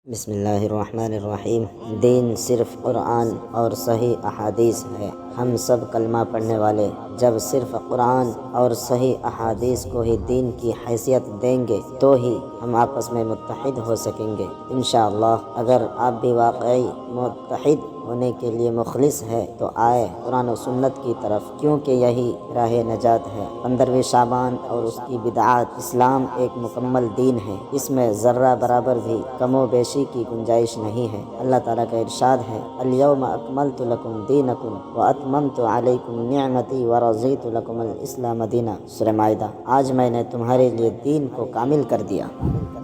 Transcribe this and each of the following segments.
بسم اللہ الرحمن الرحیم۔ دین صرف قرآن اور صحیح احادیث ہے۔ ہم سب کلمہ پڑھنے والے جب صرف قرآن اور صحیح احادیث کو ہی دین کی حیثیت دیں گے تو ہی ہم آپس میں متحد ہو سکیں گے انشاءاللہ۔ اگر آپ بھی واقعی متحد ہونے کے لیے مخلص ہے تو آئے قرآن و سنت کی طرف، کیونکہ یہی راہ نجات ہے۔ 15ویں شعبان اور اس کی بدعات۔ اسلام ایک مکمل دین ہے، اس میں ذرہ برابر بھی کم و بیشی کی گنجائش نہیں ہے۔ اللہ تعالیٰ کا ارشاد ہے، الیوم اکملت لکم دینکم واتممت علیکم نعمتی ورضیت لکم الاسلام دینا۔ سورہ مائدہ۔ آج میں نے تمہارے لیے دین کو کامل کر دیا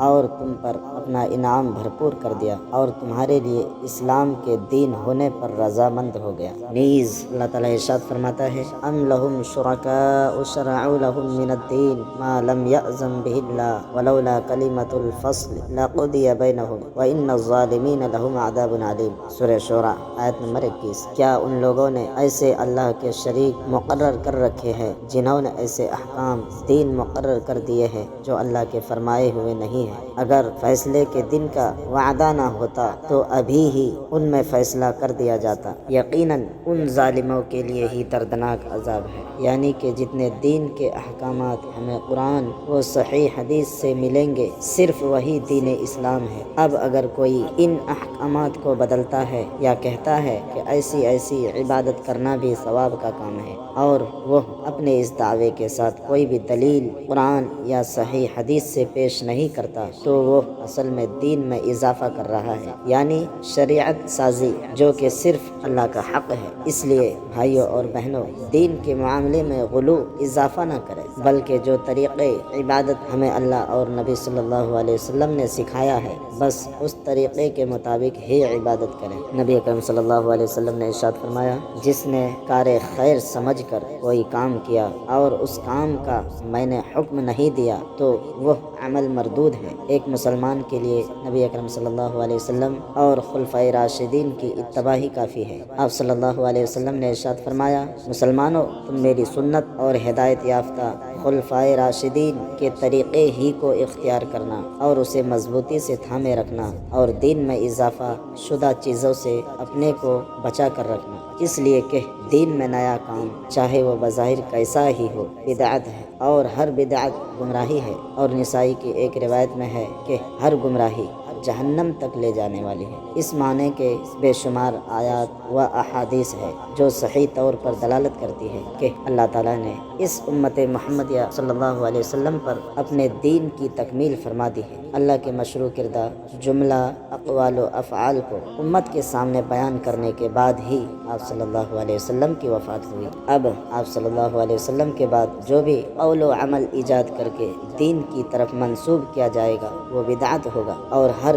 اور تم پر اپنا انعام بھرپور کر دیا اور تمہارے لیے اسلام کے دین ہونے پر رضامند ہو گیا۔ نیز اللہ تعالیٰ ارشاد فرماتا ہے، ام لہم شرکاء شرعوا لہم من الدین ما لم یأذن بہ اللہ ولولا کلمۃ الفصل لقضی بینہم وان الظالمین لہم عذاب علیم۔ سورہ شورى آیت نمبر 21۔ کیا ان لوگوں نے ایسے اللہ کے شریک مقرر کر رکھے ہیں جنہوں نے ایسے احکام دین مقرر کر دیے ہیں جو اللہ کے فرمائے ہوئے نہیں ہیں؟ اگر فیصلے کے دن کا وعدہ نہ ہوتا تو ابھی ہی ان میں فیصلہ کر دیا جاتا۔ یقیناً ان ظالموں کے لیے ہی دردناک عذاب ہے۔ یعنی کہ جتنے دین کے احکامات ہمیں قرآن و صحیح حدیث سے ملیں گے صرف وہی دین اسلام ہے۔ اب اگر کوئی ان احکامات کو بدلتا ہے یا کہتا ہے کہ ایسی عبادت کرنا بھی ثواب کا کام ہے اور وہ اپنے اس دعوے کے ساتھ کوئی بھی دلیل قرآن یا صحیح حدیث سے پیش نہیں کرتا تو وہ اصل میں دین میں اضافہ کر رہا ہے، یعنی شریعت سازی، جو کہ صرف اللہ کا حق ہے۔ اس لیے بھائیوں اور بہنوں، دین کے معاملے میں غلو اضافہ نہ کریں، بلکہ جو طریقے عبادت ہمیں اللہ اور نبی صلی اللہ علیہ وسلم نے سکھایا ہے بس اس طریقے کے مطابق ہی عبادت کریں۔ نبی اکرم صلی اللہ علیہ وسلم نے ارشاد فرمایا، جس نے کار خیر سمجھ کر کوئی کام کیا اور اس کام کا میں نے حکم نہیں دیا تو وہ عمل مردود ہے۔ ایک مسلمان کے لیے نبی اکرم صلی اللہ علیہ وسلم اور خلفائے راشدین کی اتباع ہی کافی ہے۔ آپ صلی اللہ علیہ وسلم نے ارشاد فرمایا، مسلمانوں، تم میری سنت اور ہدایت یافتہ خلفائے راشدین کے طریقے ہی کو اختیار کرنا اور اسے مضبوطی سے تھامے رکھنا اور دین میں اضافہ شدہ چیزوں سے اپنے کو بچا کر رکھنا، اس لیے کہ دین میں نیا کام چاہے وہ بظاہر کیسا ہی ہو بدعت ہے اور ہر بدعت گمراہی ہے۔ اور نسائی کی ایک روایت میں ہے کہ ہر گمراہی جہنم تک لے جانے والی ہے۔ اس معنی کے بے شمار آیات و احادیث ہے جو صحیح طور پر دلالت کرتی ہے کہ اللہ تعالیٰ نے اس امت محمدیہ صلی اللہ علیہ وسلم پر اپنے دین کی تکمیل فرما دی ہے۔ اللہ کے مشروع کردہ جملہ اقوال و افعال کو امت کے سامنے بیان کرنے کے بعد ہی آپ صلی اللہ علیہ وسلم کی وفات ہوئی۔ اب آپ صلی اللہ علیہ وسلم کے بعد جو بھی قول و عمل ایجاد کر کے دین کی طرف منسوب کیا جائے گا وہ بدعت ہوگا اور ہر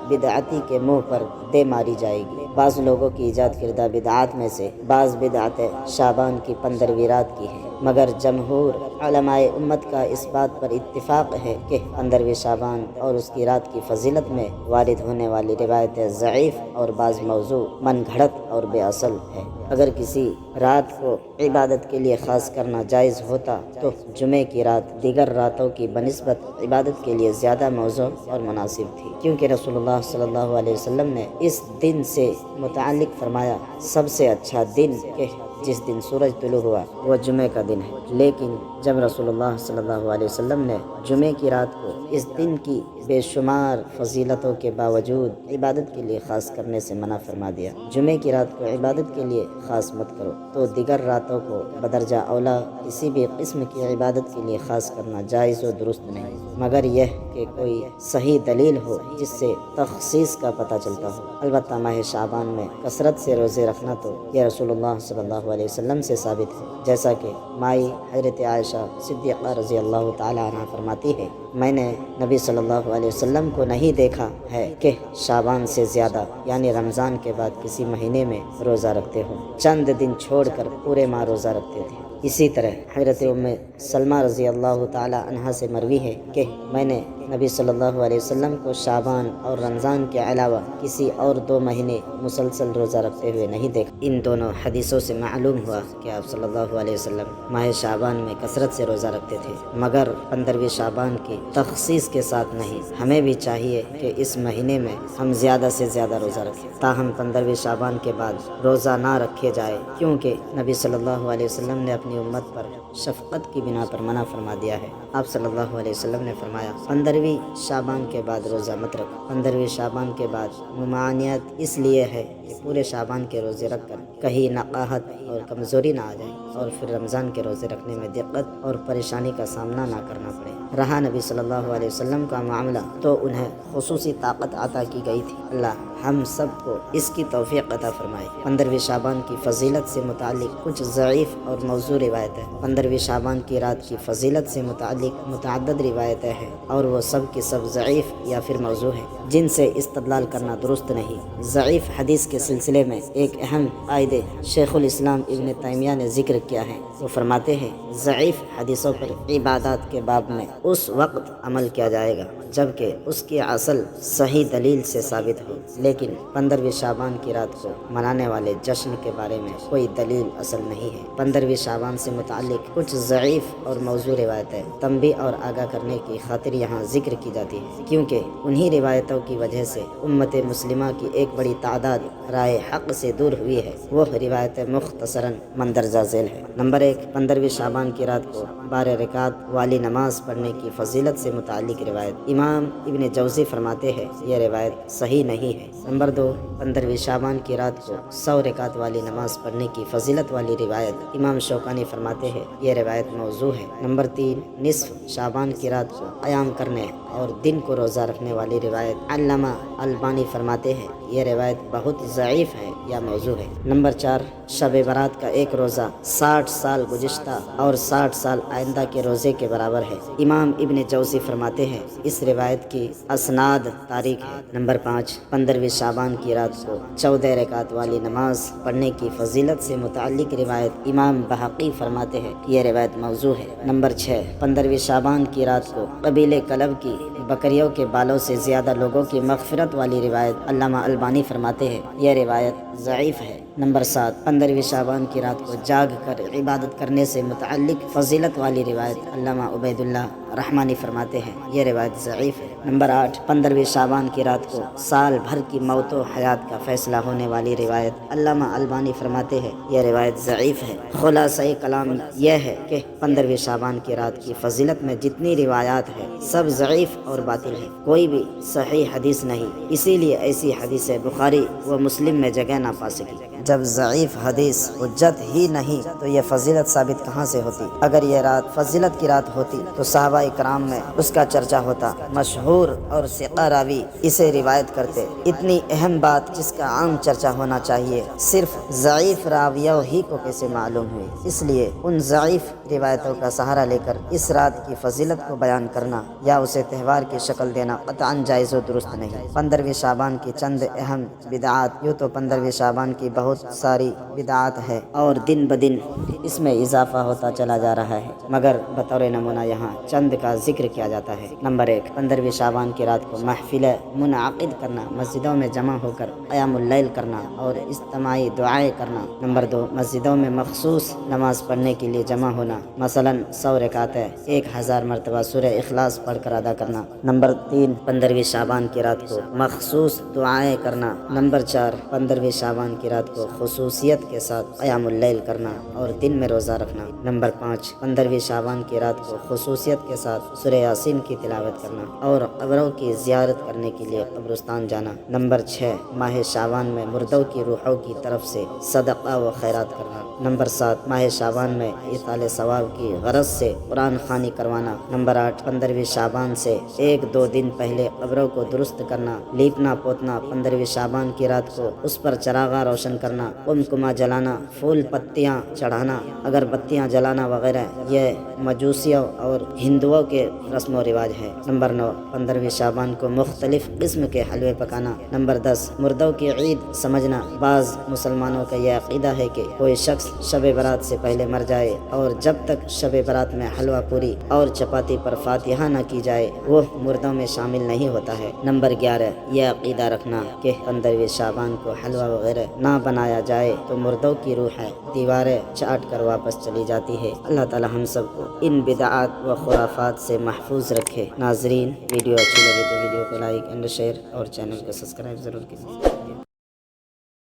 بدعتی کے منہ پر دے ماری جائے گی۔ بعض لوگوں کی ایجاد کردہ بدعات میں سے بعض بدعتیں شعبان کی 15ویں رات کی ہیں، مگر جمہور علماء امت کا اس بات پر اتفاق ہے کہ 15ویں شعبان اور اس کی رات کی فضیلت میں وارد ہونے والی روایتیں ضعیف اور بعض موضوع من گھڑت اور بے اصل ہے۔ اگر کسی رات کو عبادت کے لیے خاص کرنا جائز ہوتا تو جمعے کی رات دیگر راتوں کی بنسبت عبادت کے لیے زیادہ موزوں اور مناسب تھی، کیونکہ رسول اللہ صلی اللہ علیہ وسلم نے اس دن سے متعلق فرمایا، سب سے اچھا دن کہ جس دن سورج طلوع ہوا وہ جمعے کا دن ہے۔ لیکن جب رسول اللہ صلی اللہ علیہ وسلم نے جمعے کی رات کو اس دن کی بے شمار فضیلتوں کے باوجود عبادت کے لیے خاص کرنے سے منع فرما دیا، جمعے کی رات کو عبادت کے لیے خاص مت کرو، تو دیگر راتوں کو بدرجہ اولا کسی بھی قسم کی عبادت کے لیے خاص کرنا جائز و درست نہیں، مگر یہ کہ کوئی صحیح دلیل ہو جس سے تخصیص کا پتہ چلتا ہو۔ البتہ ماہ شعبان میں کثرت سے روزے رکھنا تو یہ رسول اللہ صلی اللہ علیہ وسلم سے ثابت ہے، جیسا کہ مائی حضرت عائشہ صدیقہ رضی اللہ تعالی عنہ فرماتی ہے، میں نے نبی صلی اللہ علیہ وسلم کو نہیں دیکھا ہے کہ شعبان سے زیادہ یعنی رمضان کے بعد کسی مہینے میں روزہ رکھتے ہو، چند دن چھوڑ کر پورے ماہ روزہ رکھتے تھے۔ اسی طرح حضرت ام سلمہ رضی اللہ تعالی عنہ سے مروی ہے کہ میں نے نبی صلی اللہ علیہ وسلم کو شعبان اور رمضان کے علاوہ کسی اور 2 مہینے مسلسل روزہ رکھتے ہوئے نہیں دیکھا۔ ان دونوں حدیثوں سے معلوم ہوا کہ آپ صلی اللہ علیہ وسلم ماہ شعبان میں کثرت سے روزہ رکھتے تھے، مگر 15ویں شعبان کی تخصیص کے ساتھ نہیں۔ ہمیں بھی چاہیے کہ اس مہینے میں ہم زیادہ سے زیادہ روزہ رکھیں، تاہم 15ویں شعبان کے بعد روزہ نہ رکھے جائے، کیونکہ نبی صلی اللہ علیہ وسلم نے اپنی امت پر شفقت کی بنا پر منع فرما دیا ہے۔ آپ صلی اللہ علیہ وسلم نے فرمایا 15ویں شعبان کے بعد روزہ مت رکھو۔ 15ویں شعبان کے بعد ممانعت اس لیے ہے کہ پورے شعبان کے روزے رکھ کر کہیں نقاہت اور کمزوری نہ آ جائے اور پھر رمضان کے روزے رکھنے میں دقت اور پریشانی کا سامنا نہ کرنا پڑے۔ رہا نبی صلی اللہ علیہ وسلم کا معاملہ تو انہیں خصوصی طاقت عطا کی گئی تھی۔ اللہ ہم سب کو اس کی توفیق عطا فرمائے۔ 15ویں شعبان کی فضیلت سے متعلق کچھ ضعیف اور موضوع روایتیں۔ 15ویں شعبان کی رات کی فضیلت سے متعلق متعدد روایتیں ہیں اور وہ سب کی سب ضعیف یا پھر موضوع ہیں، جن سے استدلال کرنا درست نہیں۔ ضعیف حدیث کے سلسلے میں ایک اہم قاعدے شیخ الاسلام ابن تیمیہ نے ذکر کیا ہے۔ وہ فرماتے ہیں ضعیف حدیثوں پر عبادات کے باب میں اس وقت عمل کیا جائے گا جبکہ اس کی اصل صحیح دلیل سے ثابت ہو، لیکن 15ویں شعبان کی رات کو منانے والے جشن کے بارے میں کوئی دلیل اصل نہیں ہے۔ 15ویں شعبان سے متعلق کچھ ضعیف اور موضوع روایتیں تنبیہ اور آگاہ کرنے کی خاطر یہاں ذکر کی جاتی ہے، کیونکہ انہی روایتوں کی وجہ سے امت مسلمہ کی ایک بڑی تعداد رائے حق سے دور ہوئی ہے۔ وہ روایتیں مختصراً مندرجہ ذیل ہے۔ نمبر 1، 15ویں شعبان کی رات کو 12 رکعت والی نماز پڑھنے کی فضیلت سے متعلق روایت۔ امام ابن جوزی فرماتے ہیں یہ روایت صحیح نہیں ہے۔ نمبر 2، 15ویں شعبان کی رات کو 100 رکعت والی نماز پڑھنے کی فضیلت والی روایت۔ امام شوکانی فرماتے ہیں یہ روایت موضوع ہے۔ نمبر 3، نصف شعبان کی رات کو قیام کرنے اور دن کو روزہ رکھنے والی روایت۔ علامہ البانی فرماتے ہیں یہ روایت بہت ضعیف ہے یا موضوع ہے۔ نمبر 4، شب برات کا ایک روزہ 60 سال گزشتہ اور 60 سال آئندہ کے روزے کے برابر ہے۔ امام ابن جوزی فرماتے ہیں اس روایت کی اسناد تاریک ہے۔ نمبر 5، 15ویں شعبان کی رات کو 14 رکعت والی نماز پڑھنے کی فضیلت سے متعلق روایت۔ امام بہقی فرماتے ہیں یہ روایت موضوع ہے۔ نمبر 6، 15ویں شعبان کی رات کو قبیلہ کلب کی بکریوں کے بالوں سے زیادہ لوگوں کی مغفرت والی روایت۔ علامہ البانی فرماتے ہیں یہ روایت ضعیف ہے۔ نمبر 7، 15ویں شعبان کی رات کو جاگ کر عبادت کرنے سے متعلق فضیلت والی روایت۔ علامہ عبید اللہ رحمانی فرماتے ہیں یہ روایت ضعیف ہے۔ نمبر 8، 15ویں شعبان کی رات کو سال بھر کی موت و حیات کا فیصلہ ہونے والی روایت۔ علامہ البانی فرماتے ہیں یہ روایت ضعیف ہے۔ خلاصہ کلام یہ ہے کہ 15ویں شعبان کی رات کی فضیلت میں جتنی روایات ہیں سب ضعیف اور باطل ہیں، کوئی بھی صحیح حدیث نہیں، اسی لیے ایسی حدیث بخاری و مسلم میں جگہ نہ پا سکی۔ جب ضعیف حدیث حجت ہی نہیں تو یہ فضیلت ثابت کہاں سے ہوتی؟ اگر یہ رات فضیلت کی رات ہوتی تو صحابہ کرام میں اس کا چرچا ہوتا، مشہور اور ثقہ راوی اسے روایت کرتے۔ اتنی اہم بات جس کا عام چرچا ہونا چاہیے صرف ضعیف راویوں ہی کو کیسے معلوم ہوئی؟ اس لیے ان ضعیف روایتوں کا سہارا لے کر اس رات کی فضیلت کو بیان کرنا یا اسے تہوار کی شکل دینا قطعاً جائز و درست نہیں۔ 15ویں شعبان کی چند اہم بدعات۔ یوں تو 15ویں شعبان کی بہت ساری بدعات ہے اور دن بدن اس میں اضافہ ہوتا چلا جا رہا ہے، مگر بطور نمونہ یہاں چند کا ذکر کیا جاتا ہے۔ نمبر 1، 15ویں شعبان کی رات کو محفل منعقد کرنا، مسجدوں میں جمع ہو کر قیام اللیل کرنا اور اجتماعی دعائیں کرنا۔ نمبر 2، مسجدوں میں مخصوص نماز پڑھنے کے لیے جمع ہونا، مثلاً 100 رکعتیں 1000 مرتبہ سورہ اخلاص پڑھ کر ادا کرنا۔ نمبر 3، 15ویں شعبان کی رات کو مخصوص دعائیں کرنا۔ نمبر 4، 15ویں شعبان کی رات کو خصوصیت کے ساتھ قیام اللیل کرنا اور دن میں روزہ رکھنا۔ نمبر 5، 15ویں شعبان کی رات کو خصوصیت کے ساتھ سورہ یاسین کی تلاوت کرنا اور قبروں کی زیارت کرنے کے لیے قبرستان جانا۔ نمبر 6، ماہ شعبان میں مردوں کی روحوں کی طرف سے صدقہ و خیرات کرنا۔ نمبر 7، ماہ شعبان میں ایصال ثواب کی غرض سے قرآن خوانی کروانا۔ نمبر 8، 15ویں شعبان سے 1-2 دن پہلے قبروں کو درست کرنا، لیپنا پوتنا۔ 15ویں شعبان کی رات کو اس پر چراغاں روشن کرنا، قمقمہ جلانا، پھول پتیاں چڑھانا، اگر بتیاں جلانا وغیرہ یہ مجوسیوں اور ہندوؤں کے رسم و رواج ہے۔ نمبر 9، 15ویں شعبان کو مختلف قسم کے حلوے پکانا۔ نمبر 10، مردوں کی عید سمجھنا۔ بعض مسلمانوں کا یہ عقیدہ ہے کہ کوئی شخص شب برات سے پہلے مر جائے اور جب تک شب برات میں حلوہ پوری اور چپاتی پر فاتحہ نہ کی جائے وہ مردوں میں شامل نہیں ہوتا ہے۔ نمبر 11، یہ عقیدہ رکھنا کہ 15ویں شعبان کو حلوہ وغیرہ نہ بنایا جائے تو مردوں کی روح دیواریں چاٹ کر واپس چلی جاتی ہے۔ اللہ تعالی ہم سب کو ان بدعات و خرافات سے محفوظ رکھے۔ ناظرین، ویڈیو اچھی لگے تو ویڈیو کو لائک اینڈ شیئر اور چینل کو سبسکرائب ضرور کیجیے۔